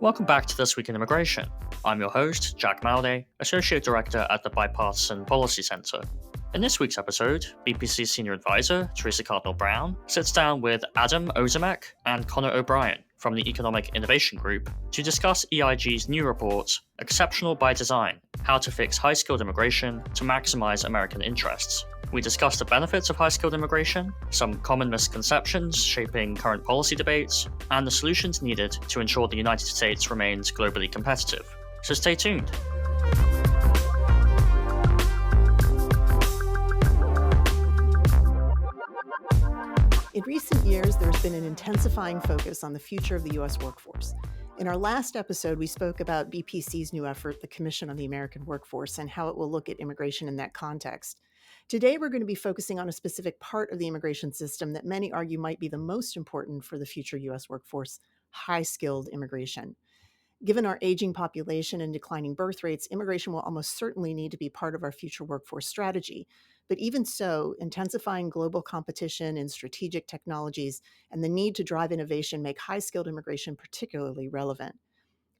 Welcome back to This Week in Immigration. I'm your host, Jack Malday, Associate Director at the Bipartisan Policy Center. In this week's episode, BPC Senior Advisor Theresa Cardinal Brown sits down with Adam Ozimek and Conor O'Brien from the Economic Innovation Group to discuss EIG's new report, Exceptional by Design: How to Fix High-Skilled Immigration to Maximize American Interests. We discuss the benefits of high-skilled immigration, some common misconceptions shaping current policy debates, and the solutions needed to ensure the United States remains globally competitive. So stay tuned. In recent years, there's been an intensifying focus on the future of the U.S. workforce. In our last episode, we spoke about BPC's new effort, the Commission on the American Workforce, and how it will look at immigration in that context. Today, we're going to be focusing on a specific part of the immigration system that many argue might be the most important for the future U.S. workforce: high-skilled immigration. Given our aging population and declining birth rates, immigration will almost certainly need to be part of our future workforce strategy. But even so, intensifying global competition in strategic technologies and the need to drive innovation make high-skilled immigration particularly relevant.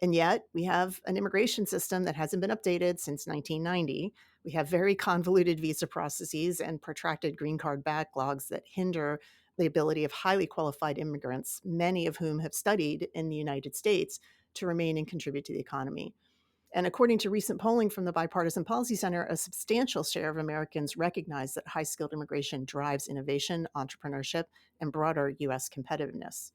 And yet, we have an immigration system that hasn't been updated since 1990. We have very convoluted visa processes and protracted green card backlogs that hinder the ability of highly qualified immigrants, many of whom have studied in the United States, to remain and contribute to the economy. And according to recent polling from the Bipartisan Policy Center, a substantial share of Americans recognize that high-skilled immigration drives innovation, entrepreneurship, and broader U.S. competitiveness.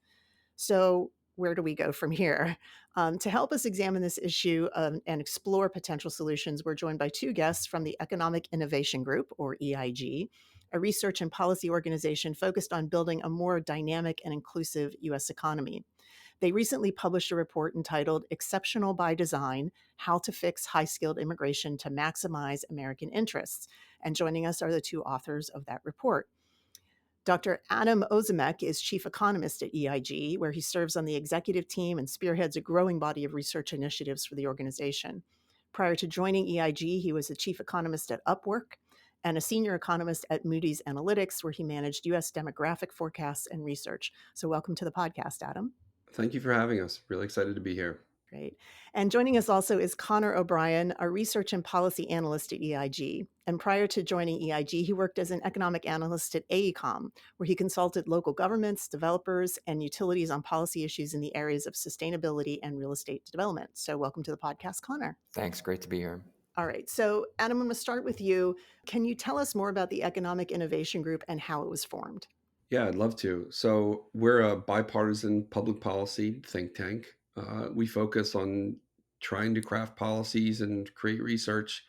So where do we go from here? To help us examine this issue and explore potential solutions, we're joined by two guests from the Economic Innovation Group, or EIG, a research and policy organization focused on building a more dynamic and inclusive U.S. economy. They recently published a report entitled Exceptional by Design: How to Fix High-Skilled Immigration to Maximize American Interests. And joining us are the two authors of that report. Dr. Adam Ozimek is chief economist at EIG, where he serves on the executive team and spearheads a growing body of research initiatives for the organization. Prior to joining EIG, he was the chief economist at Upwork and a senior economist at Moody's Analytics, where he managed U.S. demographic forecasts and research. So welcome to the podcast, Adam. Thank you for having us. Really excited to be here. Great. And joining us also is Conor O'Brien, a research and policy analyst at EIG. And prior to joining EIG, he worked as an economic analyst at AECOM, where he consulted local governments, developers, and utilities on policy issues in the areas of sustainability and real estate development. So welcome to the podcast, Conor. Thanks. Great to be here. All right. So Adam, I'm going to start with you. Can you tell us more about the Economic Innovation Group and how it was formed? Yeah, I'd love to. So we're a bipartisan public policy think tank. We focus on trying to craft policies and create research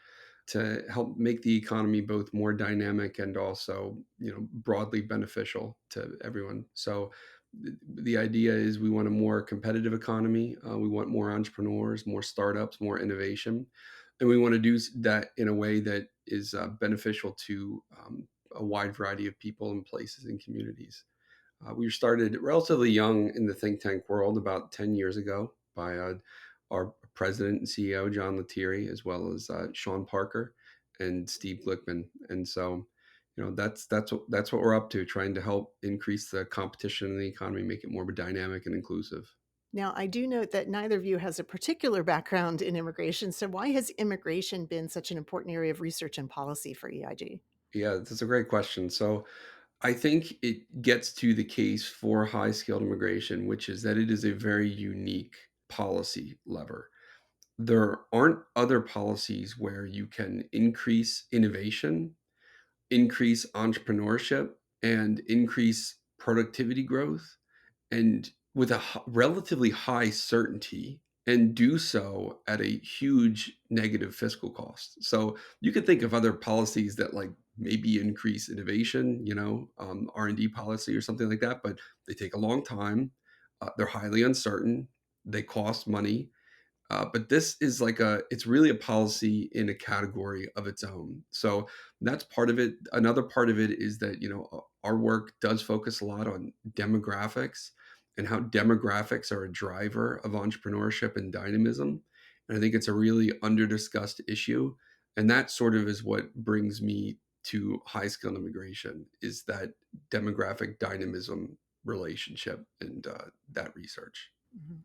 to help make the economy both more dynamic and also, broadly beneficial to everyone. So the idea is we want a more competitive economy. We want more entrepreneurs, more startups, more innovation. And we want to do that in a way that is beneficial to a wide variety of people and places and communities. We started relatively young in the think tank world about 10 years ago by our president and CEO, John Lettieri, as well as Sean Parker and Steve Glickman. And so, that's what we're up to, trying to help increase the competition in the economy, make it more dynamic and inclusive. Now, I do note that neither of you has a particular background in immigration. So why has immigration been such an important area of research and policy for EIG? Yeah, that's a great question. So I think it gets to the case for high-skilled immigration, which is that it is a very unique policy lever. There aren't other policies where you can increase innovation, increase entrepreneurship, and increase productivity growth, and with a relatively high certainty, and do so at a huge negative fiscal cost. So you could think of other policies that maybe increase innovation, R&D policy or something like that, but they take a long time. They're highly uncertain. They cost money. But this is it's really a policy in a category of its own. So that's part of it. Another part of it is that, our work does focus a lot on demographics and how demographics are a driver of entrepreneurship and dynamism. And I think it's a really under-discussed issue. And that sort of is what brings me to high-skilled immigration, is that demographic dynamism relationship and that research. Mm-hmm.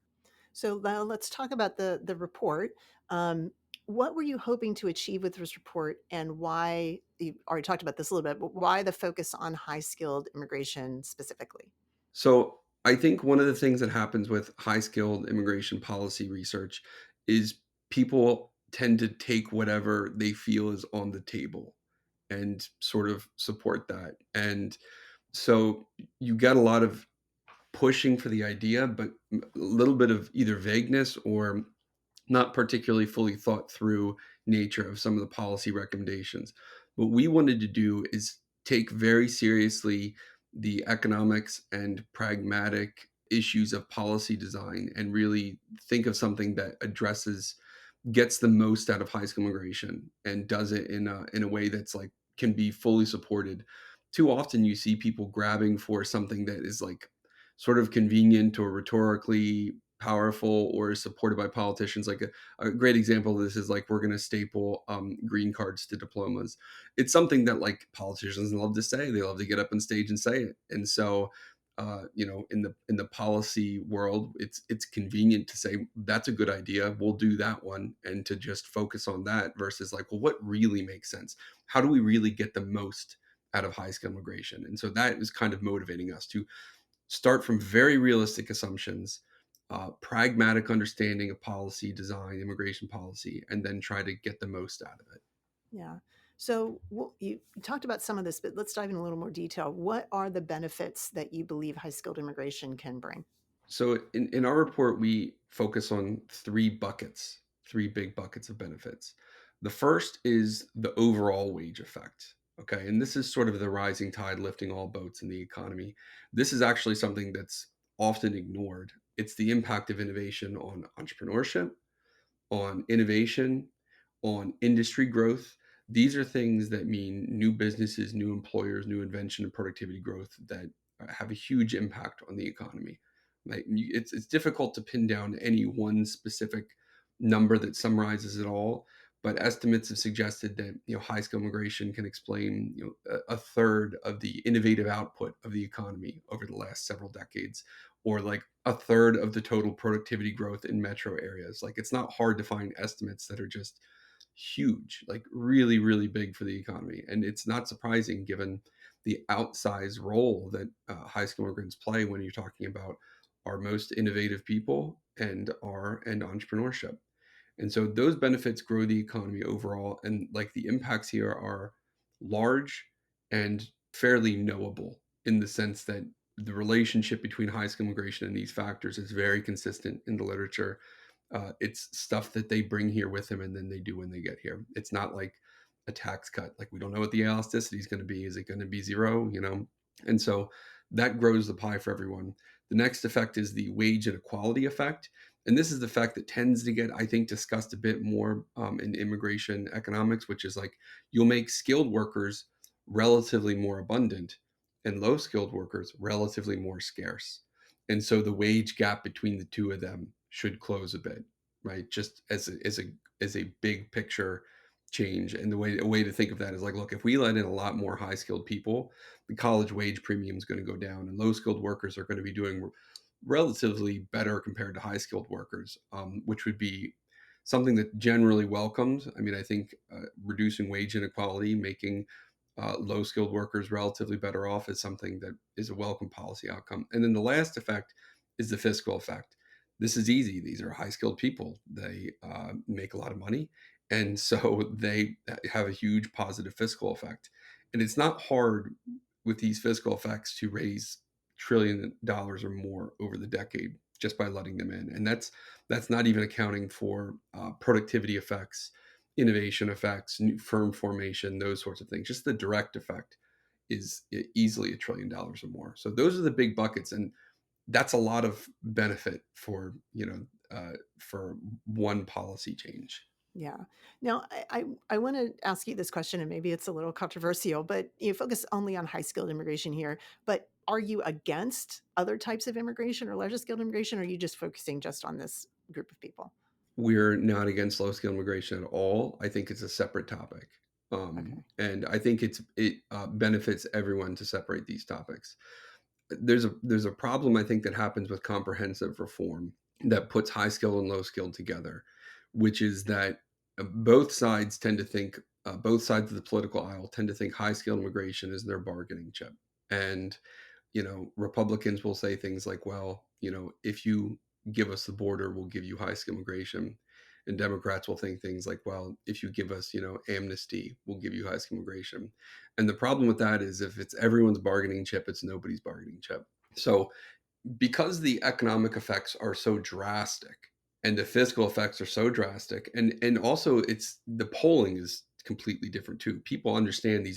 So now let's talk about the report. Um, what were you hoping to achieve with this report, and why? You already talked about this a little bit, but why the focus on high skilled immigration specifically? So I think one of the things that happens with high skilled immigration policy research is people tend to take whatever they feel is on the table and sort of support that. And so you get a lot of pushing for the idea, but a little bit of either vagueness or not particularly fully thought through nature of some of the policy recommendations. What we wanted to do is take very seriously the economics and pragmatic issues of policy design and really think of something that addresses gets the most out of high school immigration and does it in a way that's like can be fully supported. Too often you see people grabbing for something that is like sort of convenient or rhetorically powerful or is supported by politicians. Like a great example of this is like we're going to staple green cards to diplomas. It's something that like politicians love to say. They love to get up on stage and say it. And so in the policy world, it's convenient to say that's a good idea. We'll do that one, and to just focus on that versus like, well, what really makes sense? How do we really get the most out of high skill immigration? And so that is kind of motivating us to start from very realistic assumptions, pragmatic understanding of policy design, immigration policy, and then try to get the most out of it. Yeah. So you talked about some of this, but let's dive in a little more detail. What are the benefits that you believe high skilled immigration can bring? So in our report, we focus on three buckets, three big buckets of benefits. The first is the overall wage effect. Okay. And this is sort of the rising tide lifting all boats in the economy. This is actually something that's often ignored. It's the impact of innovation on entrepreneurship, on innovation, on industry growth. These are things that mean new businesses, new employers, new invention and productivity growth that have a huge impact on the economy. Like it's difficult to pin down any one specific number that summarizes it all, but estimates have suggested that high skill immigration can explain a third of the innovative output of the economy over the last several decades, or like a third of the total productivity growth in metro areas. Like it's not hard to find estimates that are just huge, like really, really big for the economy. And it's not surprising given the outsized role that high school immigrants play when you're talking about our most innovative people and entrepreneurship. And so those benefits grow the economy overall. And like the impacts here are large and fairly knowable in the sense that the relationship between high school immigration and these factors is very consistent in the literature. It's stuff that they bring here with them and then they do when they get here. It's not like a tax cut. Like we don't know what the elasticity is going to be. Is it going to be zero? And so that grows the pie for everyone. The next effect is the wage inequality effect. And this is the effect that tends to get, I think, discussed a bit more in immigration economics, which is like you'll make skilled workers relatively more abundant and low skilled workers relatively more scarce. And so the wage gap between the two of them should close a bit, right? Just as a big picture change. And a way to think of that is like, look, if we let in a lot more high skilled people, the college wage premium is going to go down, and low skilled workers are going to be doing relatively better compared to high skilled workers, which would be something that generally welcomed. I mean, I think reducing wage inequality, making low skilled workers relatively better off is something that is a welcome policy outcome. And then the last effect is the fiscal effect. This is easy. These are high skilled people. They make a lot of money. And so they have a huge positive fiscal effect. And it's not hard with these fiscal effects to raise $1 trillion or more over the decade just by letting them in. And that's not even accounting for productivity effects, innovation effects, new firm formation, those sorts of things. Just the direct effect is easily $1 trillion or more. So those are the big buckets, and that's a lot of benefit for one policy change. Yeah. Now, I want to ask you this question, and maybe it's a little controversial, but you focus only on high skilled immigration here. But are you against other types of immigration or larger skilled immigration, or are you just focusing just on this group of people? We're not against low skill immigration at all. I think it's a separate topic. Okay. And I think it benefits everyone to separate these topics. There's a problem I think that happens with comprehensive reform, that puts high skilled and low skilled together, which is that both sides tend to think, both sides of the political aisle tend to think high skilled immigration is their bargaining chip. And, Republicans will say things like, well, if you give us the border, we'll give you high skilled immigration. And Democrats will think things like, well, if you give us, amnesty, we'll give you high skilled immigration. And the problem with that is if it's everyone's bargaining chip, it's nobody's bargaining chip. So because the economic effects are so drastic and the fiscal effects are so drastic, and also it's the polling is completely different too. People understand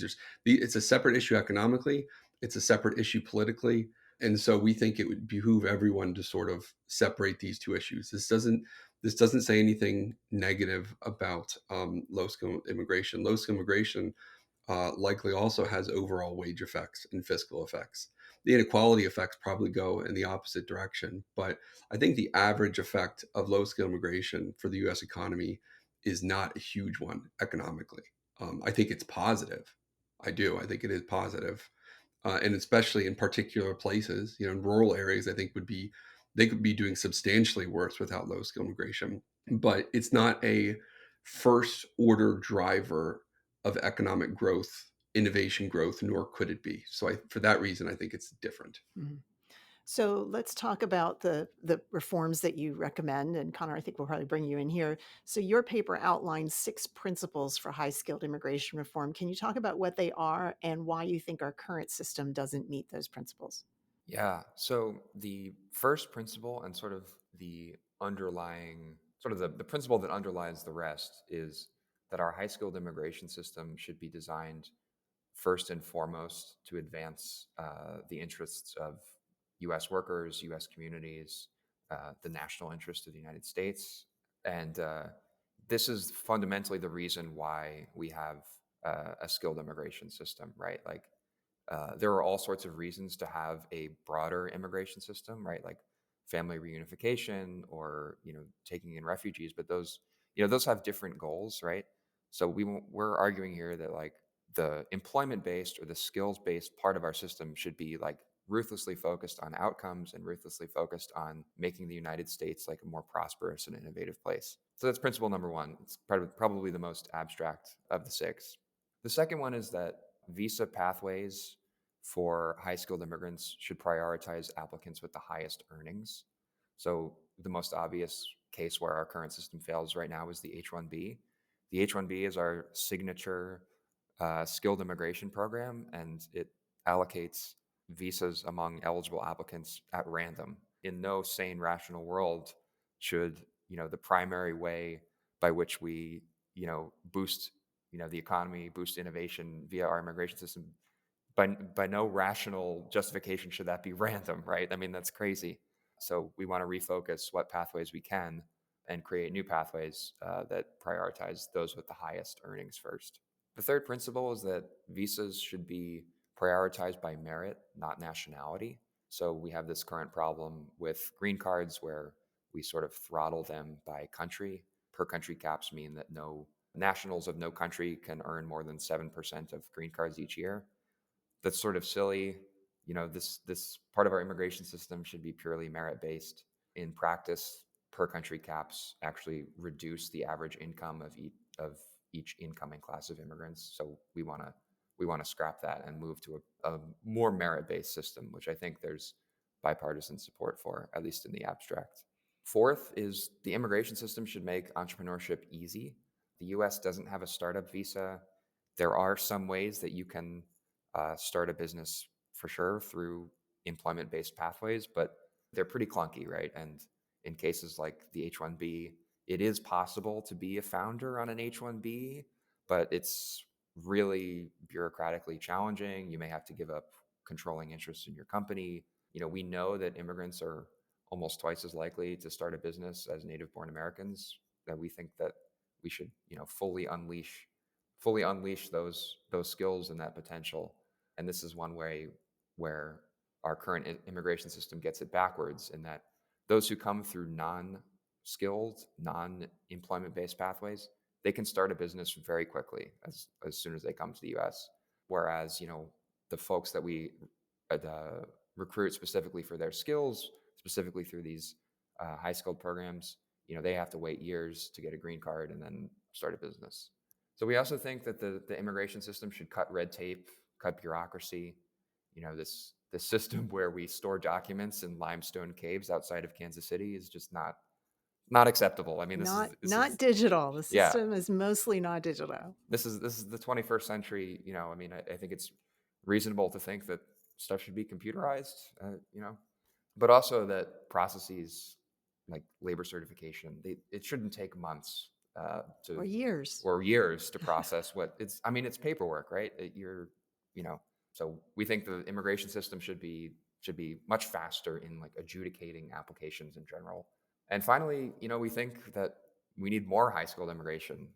it's a separate issue economically, it's a separate issue politically, and so we think it would behoove everyone to sort of separate these two issues. This doesn't say anything negative about low skill immigration. Low skill immigration likely also has overall wage effects and fiscal effects. The inequality effects probably go in the opposite direction, but I think the average effect of low skill immigration for the US economy is not a huge one economically. I think it's positive. I do. I think it is positive. And especially in particular places, in rural areas, I think they could be doing substantially worse without low skill immigration. But it's not a first order driver of economic growth, innovation growth, nor could it be. So for that reason, I think it's different. Mhm. So let's talk about the reforms that you recommend. And Connor, I think we'll probably bring you in here. So your paper outlines 6 principles for high skilled immigration reform. Can you talk about what they are and why you think our current system doesn't meet those principles? Yeah. So the first principle and sort of the underlying, sort of the principle that underlies the rest is that our high skilled immigration system should be designed first and foremost to advance the interests of US workers, US communities, the national interest of the United States. And this is fundamentally the reason why we have a skilled immigration system, right? Like, there are all sorts of reasons to have a broader immigration system, right? Like family reunification or taking in refugees, but those have different goals, right? So we're arguing here that like the employment based or the skills based part of our system should be like ruthlessly focused on outcomes and ruthlessly focused on making the United States like a more prosperous and innovative place. So that's principle number one. It's probably the most abstract of the 6. The second one is that visa pathways for high skilled immigrants should prioritize applicants with the highest earnings. So, the most obvious case where our current system fails right now is the H-1B. The H-1B is our signature skilled immigration program, and it allocates visas among eligible applicants at random. In no sane, rational world should the primary way by which we boost the economy, boost innovation via our immigration system, by no rational justification should that be random, right? I mean, that's crazy. So we want to refocus what pathways we can and create new pathways that prioritize those with the highest earnings first. The third principle is that visas should be prioritized by merit, not nationality. So we have this current problem with green cards where we sort of throttle them by country. Per country caps mean that no nationals of no country can earn more than 7% of green cards each year. That's sort of silly. This part of our immigration system should be purely merit based. In practice, per country caps actually reduce the average income of each incoming class of immigrants. So we want to scrap that and move to a more merit based system, which I think there's bipartisan support for, at least in the abstract. Fourth is the immigration system should make entrepreneurship easy. The US doesn't have a startup visa. There are some ways that you can start a business for sure through employment based pathways, but they're pretty clunky, right? And in cases like the H-1B, it is possible to be a founder on an H-1B, but it's really bureaucratically challenging. You may have to give up controlling interest in your company. We know that immigrants are almost twice as likely to start a business as native born Americans, that we think that we should, fully unleash those skills and that potential. And this is one way where our current immigration system gets it backwards, in that those who come through non-skilled, non-employment based pathways, they can start a business very quickly as soon as they come to the US. Whereas, the folks that we recruit specifically for their skills, specifically through these high skilled programs, they have to wait years to get a green card and then start a business. So we also think that the immigration system should cut red tape, cut bureaucracy. This system where we store documents in limestone caves outside of Kansas City is just not acceptable. I mean, not digital. The yeah, system is mostly not digital. this is the 21st century. I mean, I think it's reasonable to think that stuff should be computerized. But also that processes like labor certification, it shouldn't take months Or years. to process what it's. I mean, it's paperwork, right? So we think the immigration system should be much faster in like adjudicating applications in general. And finally, we think that we need more high skilled immigration.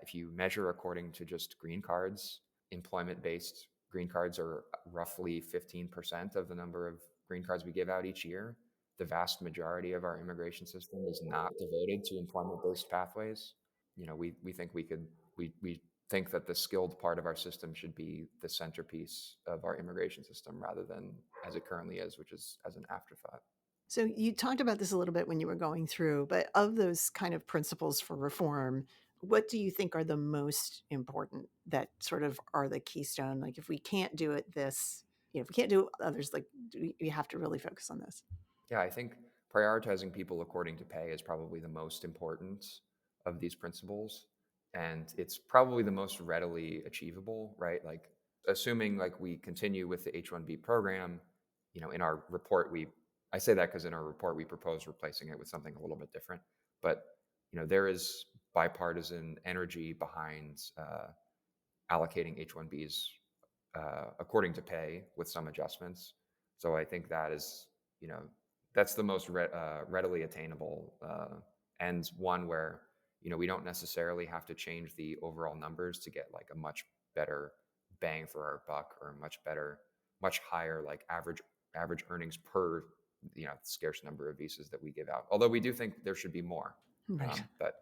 If you measure according to just green cards, employment based green cards are roughly 15% of the number of green cards we give out each year. The vast majority of our immigration system is not devoted to employment-based pathways. We think we think that the skilled part of our system should be the centerpiece of our immigration system rather than as it currently is, which is as an afterthought. So you talked about this a little bit when you were going through, but of those kind of principles for reform, what do you think are the most important that sort of are the keystone? Like if we can't do it if we can't do others, like we have to really focus on this. Yeah, I think prioritizing people according to pay is probably the most important of these principles. And it's probably the most readily achievable, right? Like assuming like we continue with the H-1B program, in our report, I say that because in our report, we propose replacing it with something a little bit different. But, there is bipartisan energy behind allocating H-1Bs according to pay with some adjustments. So I think that is, that's the most readily attainable and one where, we don't necessarily have to change the overall numbers to get like a much better bang for our buck or much higher like average earnings per, scarce number of visas that we give out. Although we do think there should be more, Right. but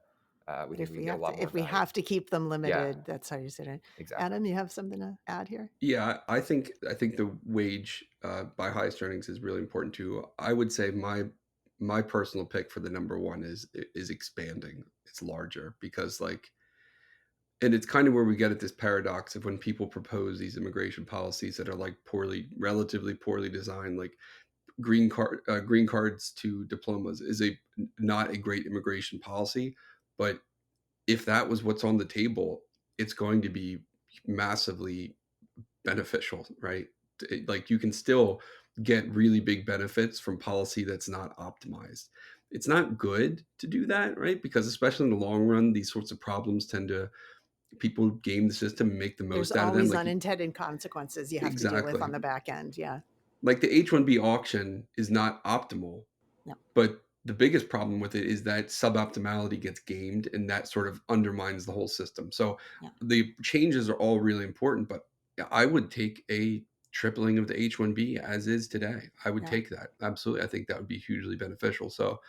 we think If we we can get a have lot to, more if we value. have to keep them limited, Yeah, that's how you said it. exactly. Adam, you have something to add here? Yeah, I think the wage by highest earnings is really important too. I would say my personal pick for the number one is expanding. It's larger because and it's kind of where we get at this paradox of when people propose these immigration policies that are like relatively poorly designed, like green cards to diplomas is not a great immigration policy, but if that was what's on the table, it's going to be massively beneficial, right? Like you can still get really big benefits from policy that's not optimized. It's not good to do that, right? Because especially in the long run, these sorts of problems tend to people game the system and make the There's most out of them. always Like unintended consequences you have to deal with exactly, on the back end. Yeah. like the H-1B auction is not optimal, No. but the biggest problem with it is that suboptimality gets gamed and that sort of undermines the whole system. So Yeah. the changes are all really important, but I would take a tripling of the H-1B as is today. I would Yeah. take that. Absolutely. I think that would be hugely beneficial. So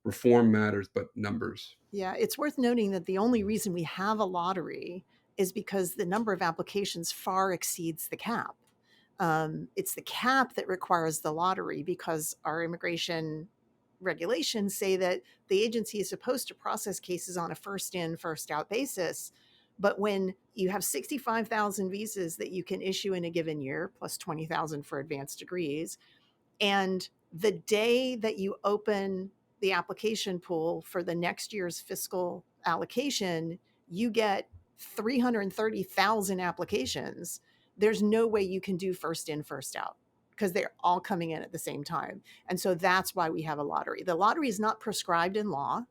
reform matters, but numbers. Yeah, it's worth noting that the only reason we have a lottery is because the number of applications far exceeds the cap. It's the cap that requires the lottery because our immigration regulations say that the agency is supposed to process cases on a first in, first out basis. But when you have 65,000 visas that you can issue in a given year, plus 20,000 for advanced degrees, and the day that you open the application pool for the next year's fiscal allocation, you get 330,000 applications. There's no way you can do first in, first out because they're all coming in at the same time. And so that's why we have a lottery. The lottery is not prescribed in law.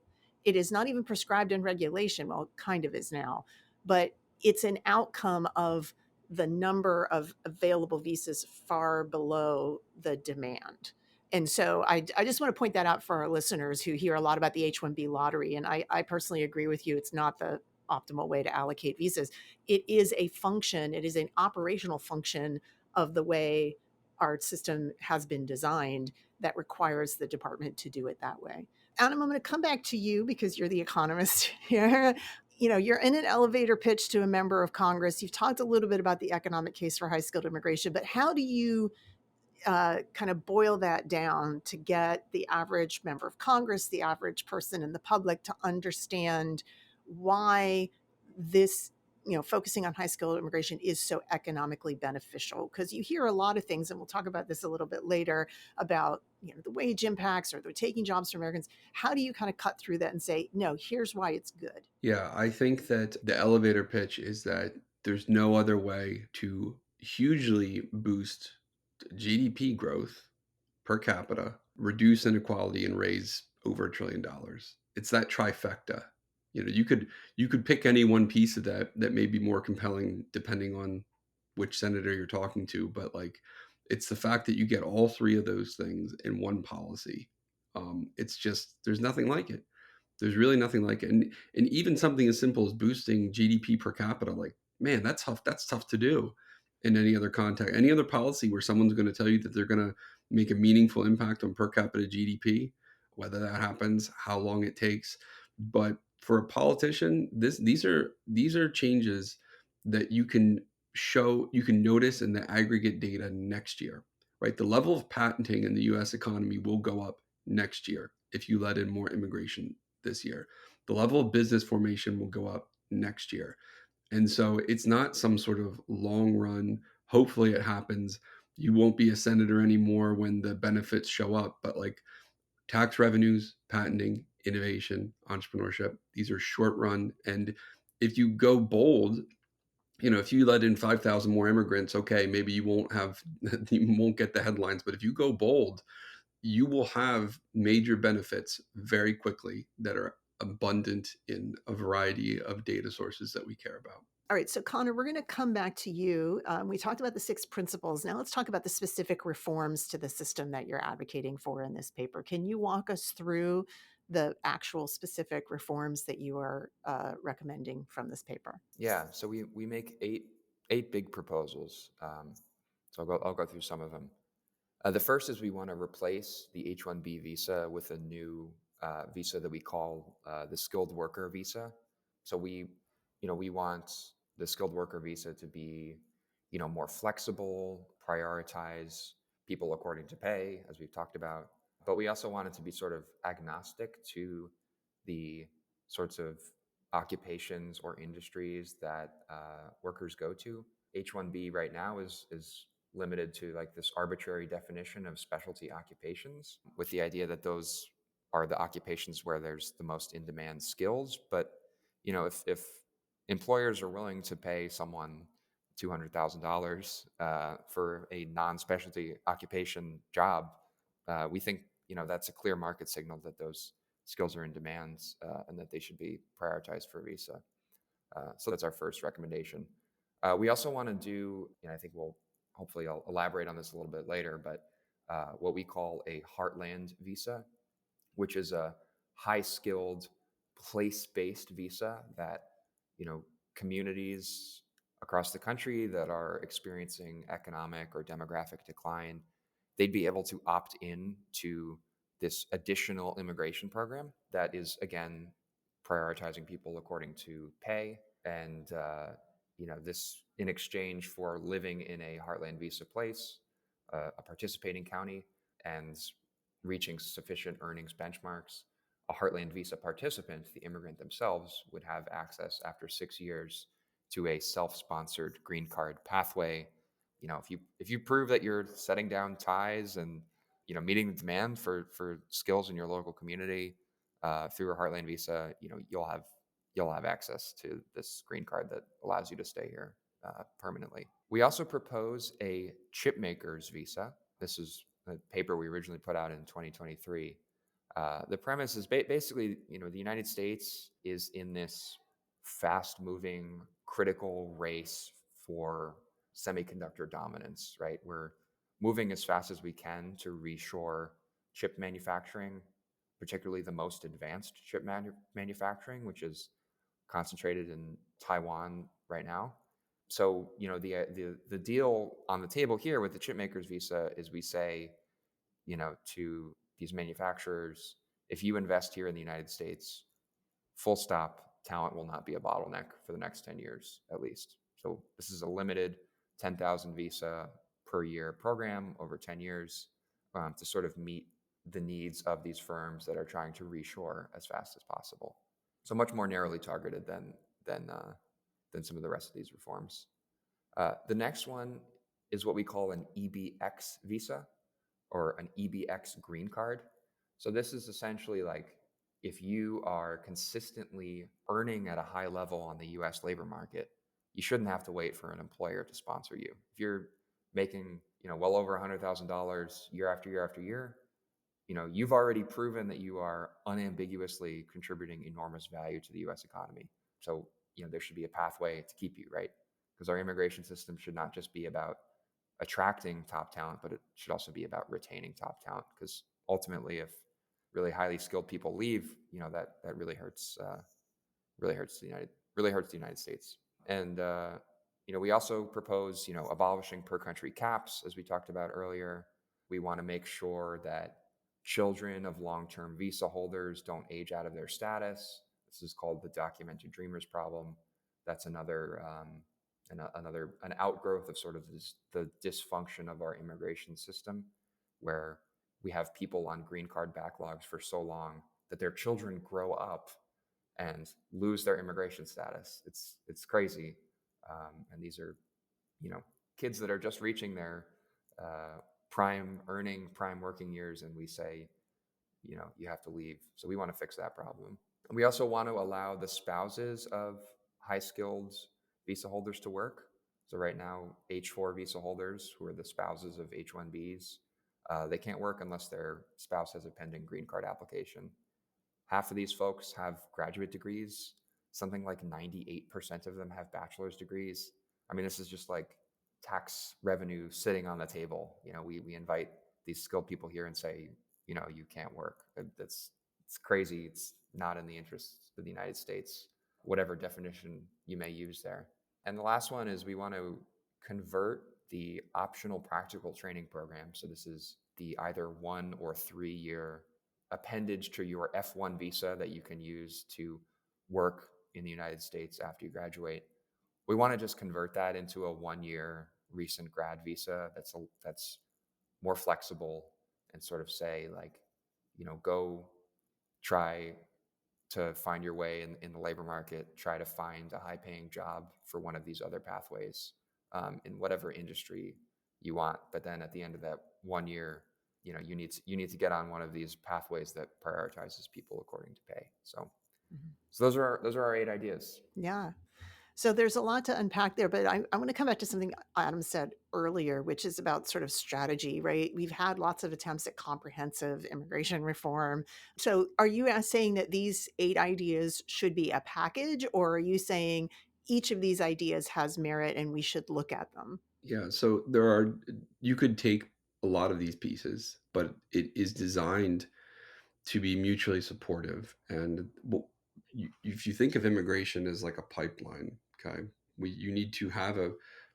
It is not even prescribed in regulation. Well, it kind of is now, but it's an outcome of the number of available visas far below the demand. And so I just want to point that out for our listeners who hear a lot about the H-1B lottery. And I personally agree with you. It's not the optimal way to allocate visas. It is a function, it is an operational function of the way our system has been designed that requires the department to do it that way. Adam, I'm going to come back to you because you're the economist here. You're in an elevator pitch to a member of Congress. You've talked a little bit about the economic case for high skilled immigration, but how do you kind of boil that down to get the average member of Congress, the average person in the public to understand why this, focusing on high skilled immigration is so economically beneficial? Because you hear a lot of things, and we'll talk about this a little bit later, about the wage impacts or they're taking jobs from Americans. How do you kind of cut through that and say, no, here's why it's good? Yeah, I think that the elevator pitch is that there's no other way to hugely boost GDP growth per capita, reduce inequality, and raise over $1 trillion. It's that trifecta. You could pick any one piece of that may be more compelling depending on which senator you're talking to, but like it's the fact that you get all three of those things in one policy. It's just there's nothing like it. There's really nothing like it. And even something as simple as boosting GDP per capita, like, man, that's tough. That's tough to do in any other context. Any other policy where someone's going to tell you that they're going to make a meaningful impact on per capita GDP, whether that happens, how long it takes. But for a politician, these are changes that you can notice in the aggregate data next year, right? The level of patenting in the US economy will go up next year if you let in more immigration this year. The level of business formation will go up next year. And so it's not some sort of long run, hopefully it happens. You won't be a senator anymore when the benefits show up, but like tax revenues, patenting, innovation, entrepreneurship, these are short run. And if you go bold, if you let in 5,000 more immigrants, okay, maybe you won't you won't get the headlines, but if you go bold, you will have major benefits very quickly that are abundant in a variety of data sources that we care about. All right, so Connor, we're going to come back to you. We talked about the 6 principles. Now let's talk about the specific reforms to the system that you're advocating for in this paper. Can you walk us through the actual specific reforms that you are recommending from this paper? Yeah, so we make eight big proposals. So I'll go through some of them. The first is we want to replace the H-1B visa with a new visa that we call the skilled worker visa. So we want the skilled worker visa to be, more flexible, prioritize people according to pay, as we've talked about. But we also want it to be sort of agnostic to the sorts of occupations or industries that workers go to. H-1B right now is limited to like this arbitrary definition of specialty occupations, with the idea that those are the occupations where there's the most in-demand skills. But if employers are willing to pay someone $200,000 for a non-specialty occupation job, we think that's a clear market signal that those skills are in demand and that they should be prioritized for visa. So that's our first recommendation. We also want to do, I think I'll elaborate on this a little bit later, but what we call a heartland visa, which is a high-skilled, place-based visa that, communities across the country that are experiencing economic or demographic decline, they'd be able to opt in to this additional immigration program that is, again, prioritizing people according to pay. And, this in exchange for living in a Heartland visa place, a participating county, and reaching sufficient earnings benchmarks, a Heartland visa participant, the immigrant themselves, would have access after 6 years to a self-sponsored green card pathway. If you prove that you're setting down ties and meeting the demand for skills in your local community through a Heartland visa, you'll have access to this green card that allows you to stay here permanently. We also propose a chip maker's visa. This is a paper we originally put out in 2023. The premise is basically, the United States is in this fast-moving, critical race for semiconductor dominance, right? We're moving as fast as we can to reshore chip manufacturing, particularly the most advanced chip manufacturing, which is concentrated in Taiwan right now. So, the deal on the table here with the chip makers visa is we say, to these manufacturers, if you invest here in the United States, full stop, talent will not be a bottleneck for the next 10 years at least. So this is a limited 10,000 visa per year program over 10 years to sort of meet the needs of these firms that are trying to reshore as fast as possible. So much more narrowly targeted than some of the rest of these reforms. The next one is what we call an EBX visa or an EBX green card. So this is essentially like if you are consistently earning at a high level on the US labor market, you shouldn't have to wait for an employer to sponsor you. If you're making, well over $100,000 year after year after year, you've already proven that you are unambiguously contributing enormous value to the US economy. So, there should be a pathway to keep you, right? Because our immigration system should not just be about attracting top talent, but it should also be about retaining top talent. Because ultimately, if really highly skilled people leave, that really hurts the United States. And we also propose abolishing per country caps, as we talked about earlier. We want to make sure that children of long-term visa holders don't age out of their status. This is called the documented dreamers problem. That's another an outgrowth of sort of the dysfunction of our immigration system, where we have people on green card backlogs for so long that their children grow up and lose their immigration status. It's crazy, and these are kids that are just reaching their prime working years, and we say you have to leave. So we want to fix that problem. And we also want to allow the spouses of high skilled visa holders to work. So right now, H4 visa holders, who are the spouses of H1Bs, they can't work unless their spouse has a pending green card application. Half of these folks have graduate degrees. Something like 98% of them have bachelor's degrees. I mean, this is just like tax revenue sitting on the table. We invite these skilled people here and say, you can't work. It's crazy. It's not in the interests of the United States, whatever definition you may use there. And the last one is we want to convert the optional practical training program. So this is the either 1 or 3 year appendage to your F1 visa that you can use to work in the United States after you graduate. We want to just convert that into a 1-year recent grad visa that's more flexible and sort of say like, go try to find your way in the labor market, try to find a high paying job for one of these other pathways in whatever industry you want. But then at the end of that 1 year, you need to get on one of these pathways that prioritizes people according to pay. So those are our 8 ideas. Yeah. So there's a lot to unpack there, but I want to come back to something Adam said earlier, which is about sort of strategy, right? We've had lots of attempts at comprehensive immigration reform. So are you saying that these 8 ideas should be a package, or are you saying each of these ideas has merit and we should look at them? Yeah, so you could take a lot of these pieces, but it is designed to be mutually supportive. And if you think of immigration as like a pipeline, okay, you need to have a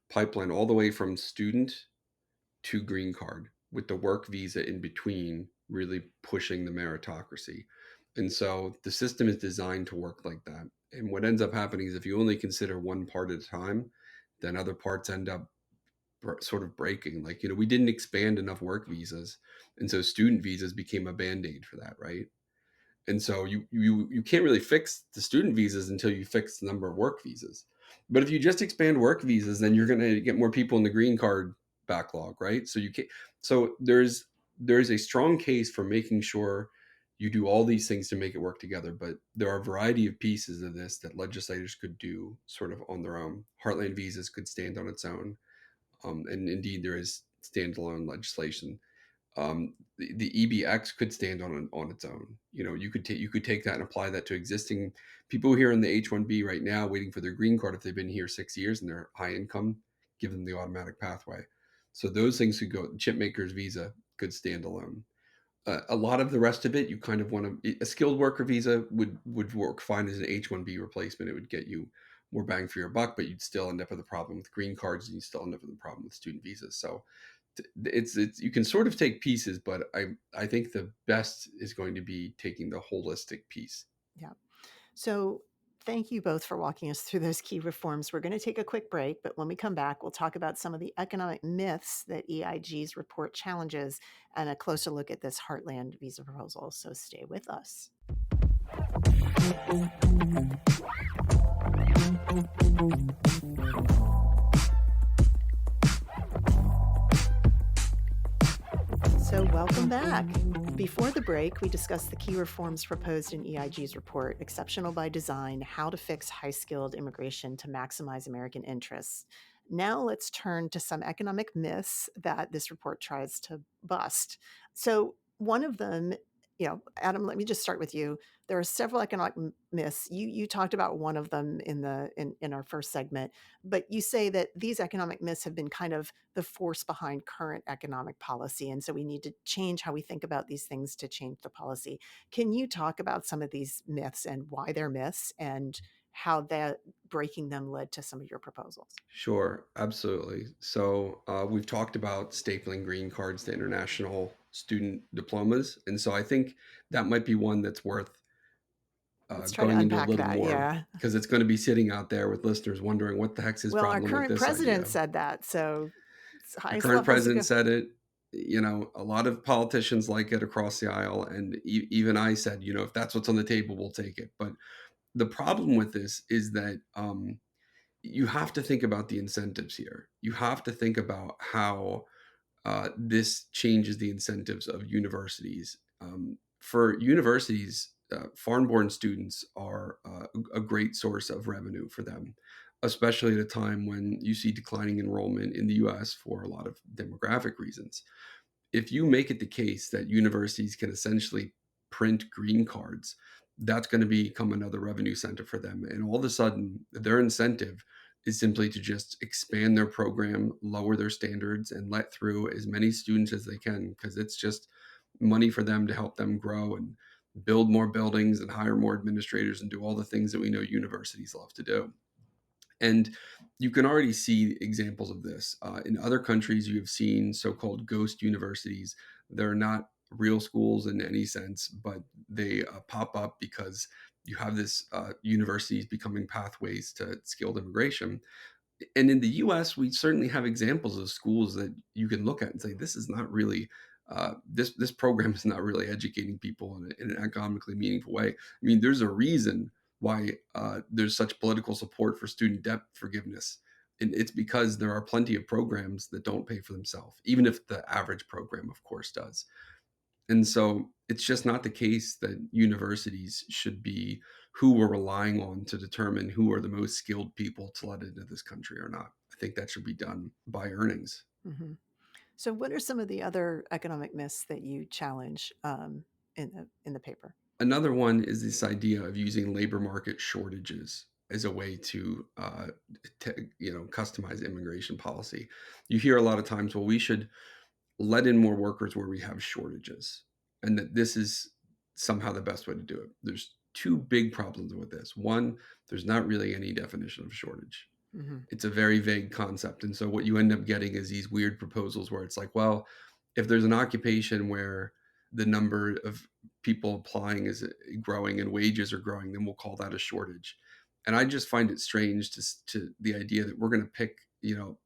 pipeline all the way from student to green card with the work visa in between, really pushing the meritocracy. And so the system is designed to work like that. And what ends up happening is if you only consider one part at a time, then other parts end up sort of breaking. Like, we didn't expand enough work visas. And so student visas became a band-aid for that, right? And so you can't really fix the student visas until you fix the number of work visas. But if you just expand work visas, then you're going to get more people in the green card backlog, right? So you can't. So there's a strong case for making sure you do all these things to make it work together. But there are a variety of pieces of this that legislators could do sort of on their own. Heartland visas could stand on its own, and indeed there is standalone legislation. The EBX could stand on its own. You could take that and apply that to existing people here in the H-1B right now, waiting for their green card. If they've been here 6 years and they're high income, give them the automatic pathway. So those things could go. Chip maker's visa could stand alone. A lot of the rest of it, you kind of want to. A skilled worker visa would work fine as an H-1B replacement. It would get you more bang for your buck, but you'd still end up with a problem with green cards, and you still end up with a problem with student visas. So it's you can sort of take pieces, but I think the best is going to be taking the holistic piece. Yeah. So Thank you both for walking us through those key reforms. We're going to take a quick break, but when we come back, we'll talk about some of the economic myths that EIG's report challenges and a closer look at this Heartland visa proposal. So stay with us. So welcome back. Before the break, we discussed the key reforms proposed in EIG's report, Exceptional by Design, How to Fix High-Skilled Immigration to Maximize American Interests. Now let's turn to some economic myths that this report tries to bust. So one of them, Adam, let me just start with you. There are several economic myths. You talked about one of them in our first segment, but you say that these economic myths have been kind of the force behind current economic policy. And so we need to change how we think about these things to change the policy. Can you talk about some of these myths and why they're myths and how that breaking them led to some of your proposals? Sure, absolutely. So we've talked about stapling green cards to international student diplomas. And so I think that might be one that's worth Let's try to going into a unpack little that. more, Yeah. because it's going to be sitting out there with listeners wondering what the heck's his Well, our problem with current this idea. president said that. So it's the The highest current levels to go. president said it. A lot of politicians like it across the aisle. And even I said, if that's what's on the table, we'll take it. But the problem with this is that you have to think about the incentives here. You have to think about how this changes the incentives of universities. For universities, foreign-born students are a great source of revenue for them, especially at a time when you see declining enrollment in the U.S. for a lot of demographic reasons. If you make it the case that universities can essentially print green cards, that's going to become another revenue center for them. And all of a sudden, their incentive is simply to just expand their program, lower their standards, and let through as many students as they can, because it's just money for them to help them grow and build more buildings and hire more administrators and do all the things that we know universities love to do. And you can already see examples of this. In other countries, you have seen so-called ghost universities. They're not real schools in any sense, but they pop up because you have this universities becoming pathways to skilled immigration. And in the US, we certainly have examples of schools that you can look at and say, this is not really, this program is not really educating people in an economically meaningful way. I mean, there's a reason why there's such political support for student debt forgiveness. And it's because there are plenty of programs that don't pay for themselves, even if the average program, of course, does. And so it's just not the case that universities should be who we're relying on to determine who are the most skilled people to let into this country or not. I think that should be done by earnings. Mm-hmm. So what are some of the other economic myths that you challenge in the paper? Another one is this idea of using labor market shortages as a way to, customize immigration policy. You hear a lot of times, well, we should let in more workers where we have shortages, and that this is somehow the best way to do it. There's two big problems with this. One, there's not really any definition of shortage. Mm-hmm. It's a very vague concept. And so what you end up getting is these weird proposals where it's like, well, if there's an occupation where the number of people applying is growing and wages are growing, then we'll call that a shortage. And I just find it strange to the idea that we're going to pick,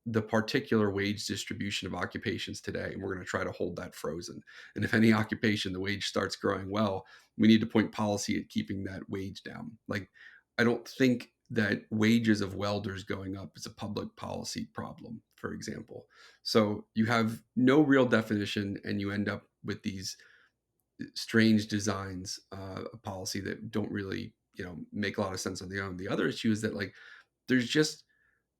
the particular wage distribution of occupations today, and we're going to try to hold that frozen. And if any occupation, the wage starts growing, well, we need to point policy at keeping that wage down. Like, I don't think that wages of welders going up is a public policy problem, for example. So you have no real definition, and you end up with these strange designs of policy that don't really, make a lot of sense on their own. The other issue is that, like, there's just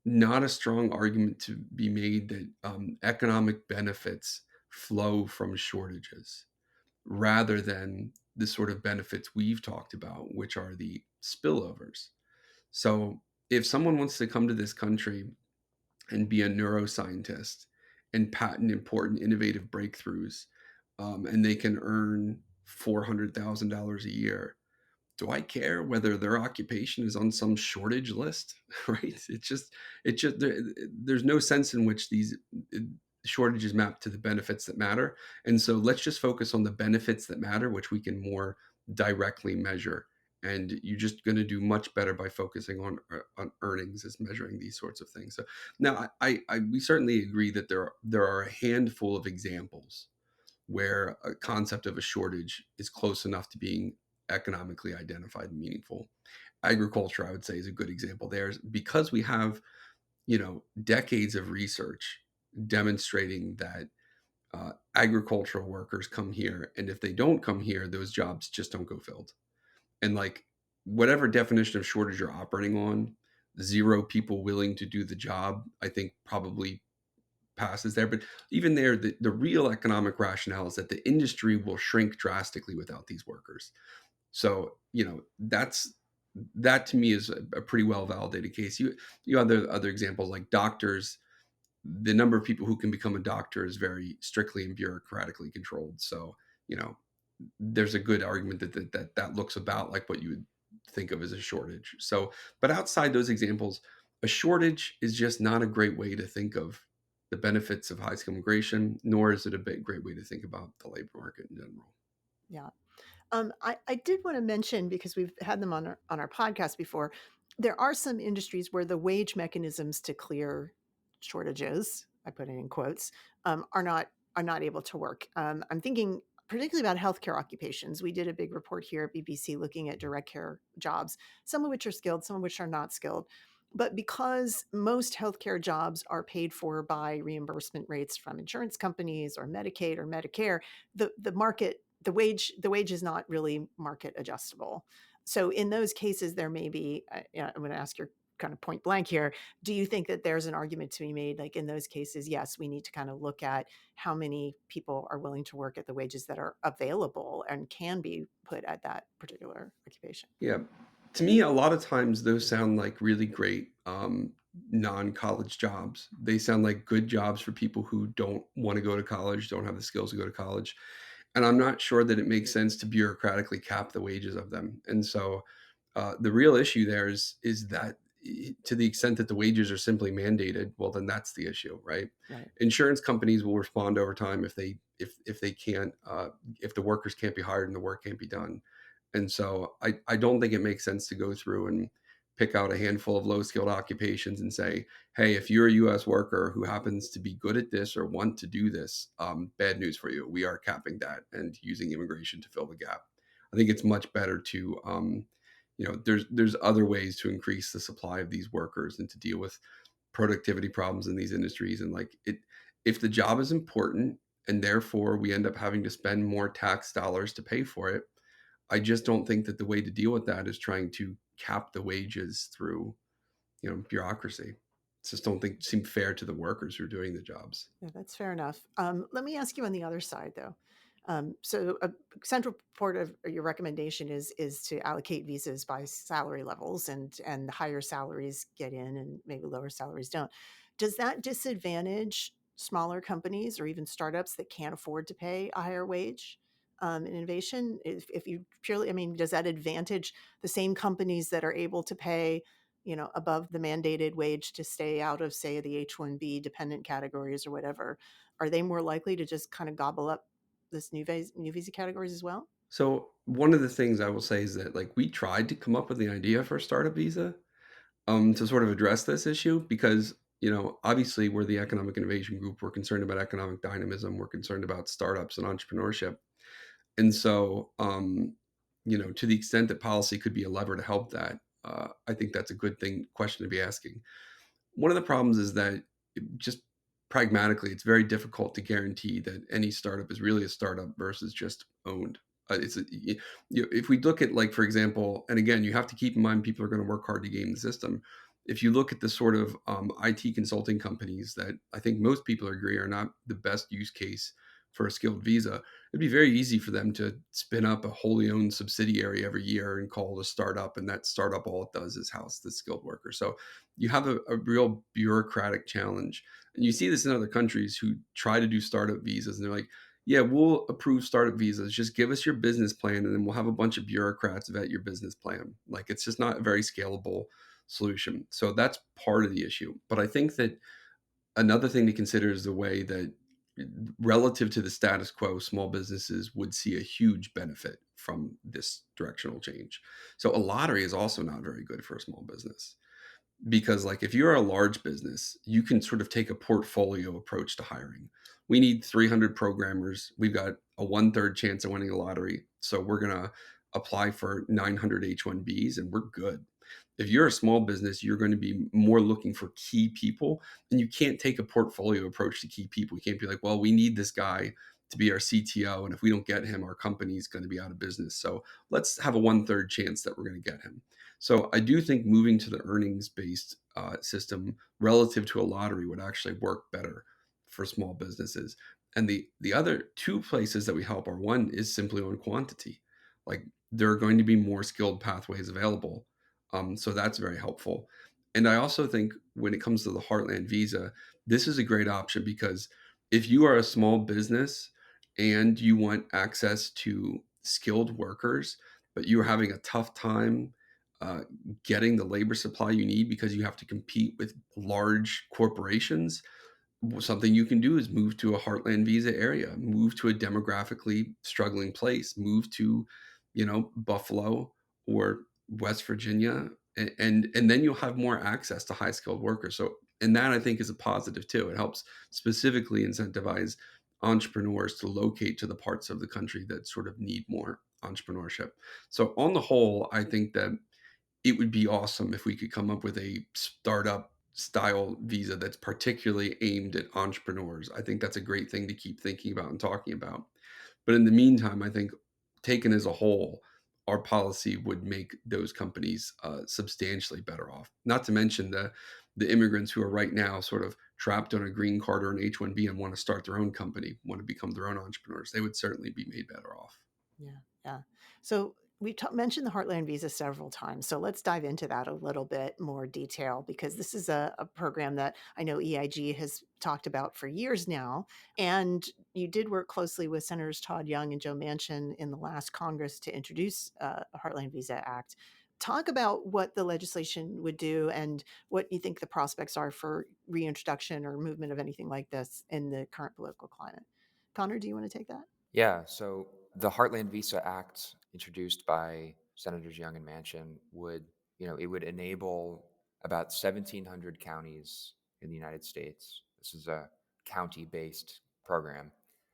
not a strong argument to be made that economic benefits flow from shortages rather than the sort of benefits we've talked about, which are the spillovers. So if someone wants to come to this country and be a neuroscientist and patent important innovative breakthroughs, and they can earn $400,000 a year, do I care whether their occupation is on some shortage list? Right? There's no sense in which these shortages map to the benefits that matter. And so let's just focus on the benefits that matter, which we can more directly measure and you're just going to do much better by focusing on earnings as measuring these sorts of things. So now we certainly agree that there are a handful of examples where a concept of a shortage is close enough to being economically identified and meaningful. Agriculture, I would say, is a good example there, because we have decades of research demonstrating that agricultural workers come here, and if they don't come here, those jobs just don't go filled. And like, whatever definition of shortage you're operating on, zero people willing to do the job, I think probably passes there. But even there, the real economic rationale is that the industry will shrink drastically without these workers. So, that to me is a pretty well validated case. You have other examples like doctors. The number of people who can become a doctor is very strictly and bureaucratically controlled. So, you know, there's a good argument that looks about like what you would think of as a shortage. So, but outside those examples, a shortage is just not a great way to think of the benefits of high skill migration, nor is it a great way to think about the labor market in general. Yeah. I did want to mention, because we've had them on our podcast before, there are some industries where the wage mechanisms to clear shortages, I put it in quotes, are not able to work. I'm thinking particularly about healthcare occupations. We did a big report here at BBC looking at direct care jobs, some of which are skilled, some of which are not skilled. But because most healthcare jobs are paid for by reimbursement rates from insurance companies or Medicaid or Medicare, the market the wage is not really market adjustable. So in those cases, there may be. I'm going to ask your kind of point blank here. Do you think that there's an argument to be made, like in those cases, yes, we need to kind of look at how many people are willing to work at the wages that are available and can be put at that particular occupation? Yeah. To me, a lot of times those sound like really great non-college jobs. They sound like good jobs for people who don't want to go to college, don't have the skills to go to college. And I'm not sure that it makes sense to bureaucratically cap the wages of them. And so the real issue there is that to the extent that the wages are simply mandated, well, then that's the issue, right? Right. Insurance companies will respond over time if they can't if the workers can't be hired and the work can't be done. And so I don't think it makes sense to go through and pick out a handful of low skilled occupations and say, hey, if you're a US worker who happens to be good at this or want to do this, bad news for you. We are capping that and using immigration to fill the gap. I think it's much better to, there's other ways to increase the supply of these workers and to deal with productivity problems in these industries. And like if the job is important and therefore we end up having to spend more tax dollars to pay for it, I just don't think that the way to deal with that is trying to cap the wages through, bureaucracy. Just don't think seem fair to the workers who are doing the jobs. Yeah, that's fair enough. Let me ask you on the other side, though. So a central part of your recommendation is to allocate visas by salary levels, and the higher salaries get in, and maybe lower salaries don't. Does that disadvantage smaller companies or even startups that can't afford to pay a higher wage in innovation? If you purely, I mean, does that advantage the same companies that are able to pay, above the mandated wage to stay out of, say, the H-1B dependent categories or whatever? Are they more likely to just kind of gobble up this new visa categories as well? So one of the things I will say is that like we tried to come up with the idea for a startup visa to sort of address this issue because obviously we're the economic innovation group. We're concerned about economic dynamism. We're concerned about startups and entrepreneurship. And so, to the extent that policy could be a lever to help that, I think that's a good question to be asking. One of the problems is that just pragmatically, it's very difficult to guarantee that any startup is really a startup versus just owned. If we look at, like, for example, and again, you have to keep in mind people are going to work hard to game the system. If you look at the sort of IT consulting companies that I think most people agree are not the best use case for a skilled visa, it'd be very easy for them to spin up a wholly owned subsidiary every year and call it a startup. And that startup, all it does is house the skilled worker. So you have a real bureaucratic challenge. And you see this in other countries who try to do startup visas. And they're like, yeah, we'll approve startup visas. Just give us your business plan and then we'll have a bunch of bureaucrats vet your business plan. Like, it's just not a very scalable solution. So that's part of the issue. But I think that another thing to consider is the way that relative to the status quo, small businesses would see a huge benefit from this directional change. So a lottery is also not very good for a small business, because like if you're a large business, you can sort of take a portfolio approach to hiring. We need 300 programmers. We've got a 1/3 chance of winning a lottery. So we're going to apply for 900 H1Bs and we're good. If you're a small business, you're going to be more looking for key people, and you can't take a portfolio approach to key people. You can't be like, well, we need this guy to be our CTO, and if we don't get him, our company's going to be out of business. So let's have a 1/3 chance that we're going to get him. So I do think moving to the earnings based system relative to a lottery would actually work better for small businesses. And the other two places that we help are, one is simply on quantity. Like there are going to be more skilled pathways available. So that's very helpful. And I also think when it comes to the Heartland visa, this is a great option because if you are a small business and you want access to skilled workers, but you're having a tough time uh, getting the labor supply you need because you have to compete with large corporations, something you can do is move to a Heartland visa area, move to a demographically struggling place, move to, Buffalo or West Virginia, and then you'll have more access to high skilled workers. So, and that I think is a positive too. It helps specifically incentivize entrepreneurs to locate to the parts of the country that sort of need more entrepreneurship. So, on the whole, I think that it would be awesome if we could come up with a startup style visa that's particularly aimed at entrepreneurs. I think that's a great thing to keep thinking about and talking about. But in the meantime, I think taken as a whole, our policy would make those companies substantially better off. Not to mention the immigrants who are right now sort of trapped on a green card or an H-1B and want to start their own company, want to become their own entrepreneurs. They would certainly be made better off. Yeah, yeah. So we mentioned the Heartland Visa several times. So let's dive into that a little bit more detail because this is a program that I know EIG has talked about for years now. And you did work closely with Senators Todd Young and Joe Manchin in the last Congress to introduce a Heartland Visa Act. Talk about what the legislation would do and what you think the prospects are for reintroduction or movement of anything like this in the current political climate. Connor, do you want to take that? Yeah, so the Heartland Visa Act, introduced by Senators Young and Manchin, it would enable about 1,700 counties in the United States. This is a county-based program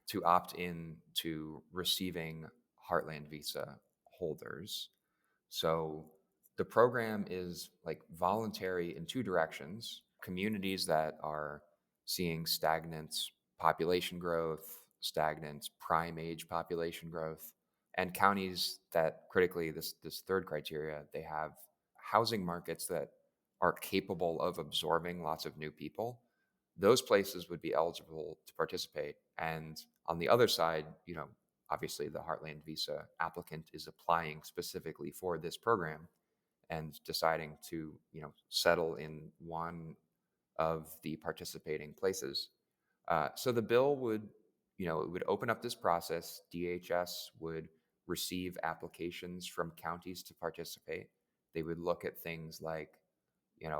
to opt in to receiving Heartland Visa holders. So the program is like voluntary in two directions. Communities that are seeing stagnant population growth, stagnant prime age population growth, and counties that critically, this third criteria, they have housing markets that are capable of absorbing lots of new people. Those places would be eligible to participate. And on the other side, obviously the Heartland Visa applicant is applying specifically for this program and deciding to, settle in one of the participating places. So the bill would, it would open up this process. DHS would receive applications from counties to participate. They would look at things like,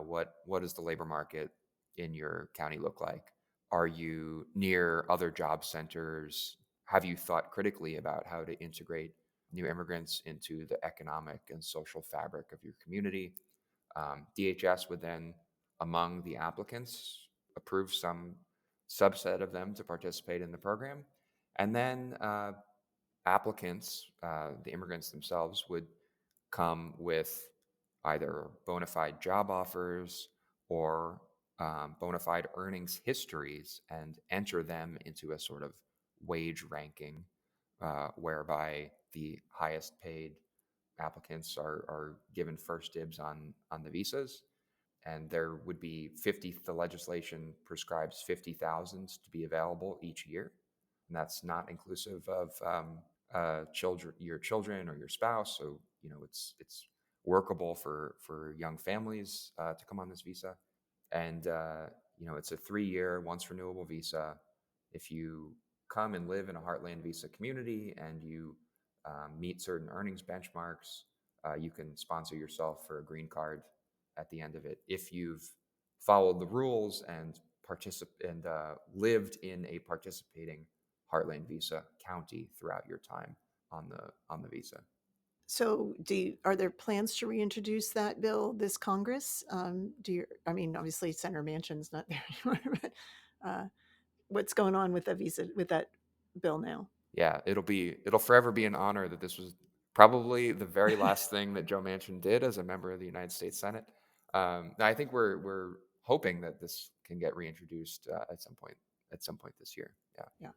what does the labor market in your county look like? Are you near other job centers? Have you thought critically about how to integrate new immigrants into the economic and social fabric of your community? DHS would then, among the applicants, approve some subset of them to participate in the program. And then applicants, the immigrants themselves, would come with either bona fide job offers or bona fide earnings histories and enter them into a sort of wage ranking whereby the highest paid applicants are given first dibs on the visas. And there would be the legislation prescribes 50,000 to be available each year. And that's not inclusive of your children or your spouse. So, it's workable for young families to come on this visa. And, it's a 3-year, once renewable visa. If you come and live in a Heartland Visa community and you meet certain earnings benchmarks, you can sponsor yourself for a green card at the end of it if you've followed the rules and lived in a participating Heartland Visa county throughout your time. on the visa. So, are there plans to reintroduce that bill this Congress? Obviously, Senator Manchin's not there anymore, but what's going on with that bill now? Yeah, it'll forever be an honor that this was probably the very last thing that Joe Manchin did as a member of the United States Senate. I think we're hoping that this can get reintroduced at some point this year. Yeah.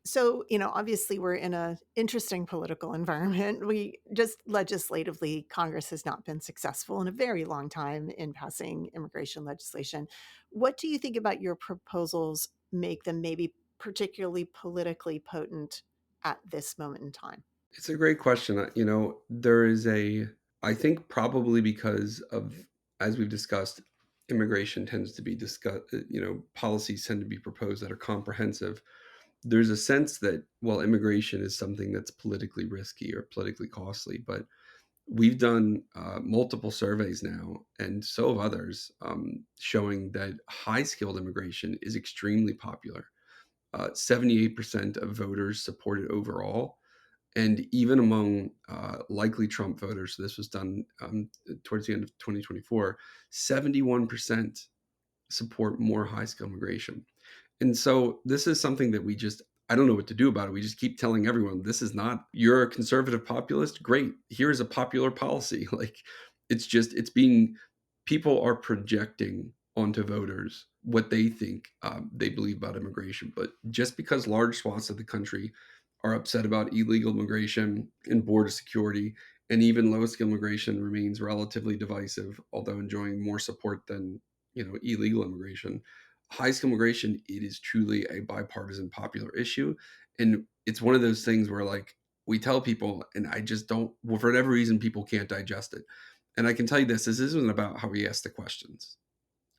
So, obviously we're in an interesting political environment. We just legislatively, Congress has not been successful in a very long time in passing immigration legislation. What do you think about your proposals make them maybe particularly politically potent at this moment in time? It's a great question. There is I think probably because of, as we've discussed, immigration tends to be discussed, policies tend to be proposed that are comprehensive. There's a sense that, well, immigration is something that's politically risky or politically costly, but we've done multiple surveys now, and so have others, showing that high-skilled immigration is extremely popular. 78% of voters support it overall. And even among likely Trump voters, so this was done towards the end of 2024, 71% support more high-skilled immigration. And so this is something that I don't know what to do about it. We just keep telling everyone, this is not, you're a conservative populist, great. Here's a popular policy. Like, people are projecting onto voters what they think they believe about immigration. But just because large swaths of the country are upset about illegal immigration and border security, and even low-skilled immigration remains relatively divisive, although enjoying more support than illegal immigration. High-skilled immigration, it is truly a bipartisan popular issue. And it's one of those things where, like, we tell people, and I just don't, well, for whatever reason, people can't digest it. And I can tell you this isn't about how we ask the questions,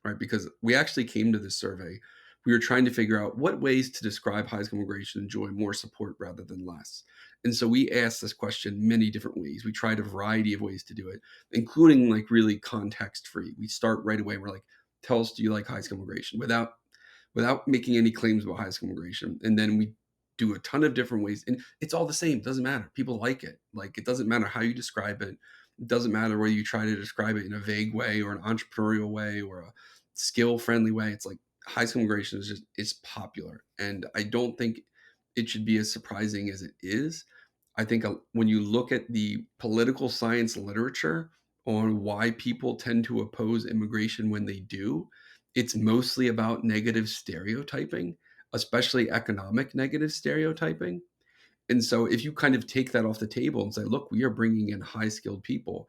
right? Because we actually came to this survey, we were trying to figure out what ways to describe high-skilled immigration enjoy more support rather than less. And so we asked this question many different ways. We tried a variety of ways to do it, including like really context-free. We start right away. We're like, tell us, do you like high-skilled immigration? Without making any claims about high-skilled immigration. And then we do a ton of different ways. And it's all the same. It doesn't matter. People like it. Like, it doesn't matter how you describe it. It doesn't matter whether you try to describe it in a vague way or an entrepreneurial way or a skill-friendly way. It's like, high-skilled immigration is popular. And I don't think it should be as surprising as it is. I think when you look at the political science literature on why people tend to oppose immigration when they do, it's mostly about negative stereotyping, especially economic negative stereotyping. And so if you kind of take that off the table and say, look, we are bringing in high-skilled people,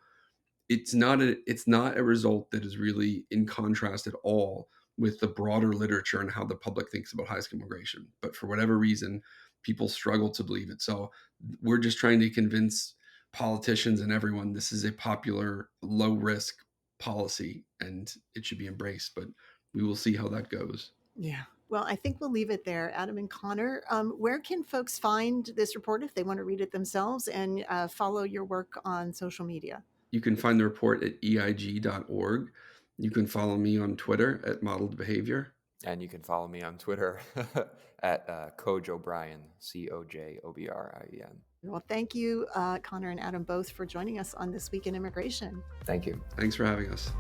it's not a result that is really in contrast at all with the broader literature and how the public thinks about high-skilled immigration. But for whatever reason, people struggle to believe it. So we're just trying to convince politicians and everyone this is a popular, low-risk policy and it should be embraced. But we will see how that goes. Yeah. Well, I think we'll leave it there. Adam and Connor, where can folks find this report if they want to read it themselves and follow your work on social media? You can find the report at eig.org. You can follow me on Twitter at Modeled Behavior. And you can follow me on Twitter at Coj O'Brien, COJOBRIEN. Well, thank you, Connor and Adam, both for joining us on This Week in Immigration. Thank you. Thanks for having us.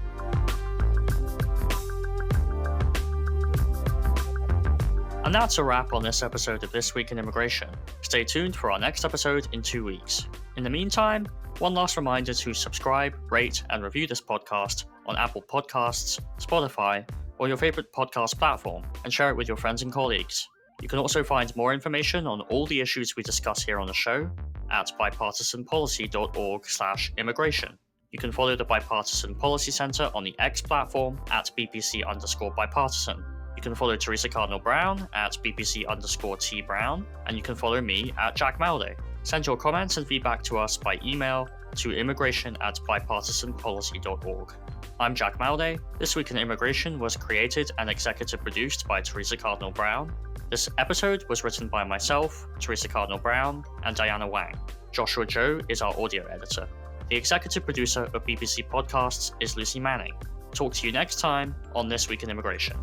And that's a wrap on this episode of This Week in Immigration. Stay tuned for our next episode in 2 weeks. In the meantime, one last reminder to subscribe, rate, and review this podcast on Apple Podcasts, Spotify, or your favorite podcast platform, and share it with your friends and colleagues. You can also find more information on all the issues we discuss here on the show at bipartisanpolicy.org/immigration. You can follow the Bipartisan Policy Center on the X platform at BPC_bipartisan. You can follow Theresa Cardinal Brown at BPC_T Brown, and you can follow me at Jack Malday. Send your comments and feedback to us by email to immigration@bipartisanpolicy.org. I'm Jack Malday. This Week in Immigration was created and executive produced by Theresa Cardinal Brown. This episode was written by myself, Theresa Cardinal Brown, and Diana Wang. Joshua Joe is our audio editor. The executive producer of BBC Podcasts is Lucy Manning. Talk to you next time on This Week in Immigration.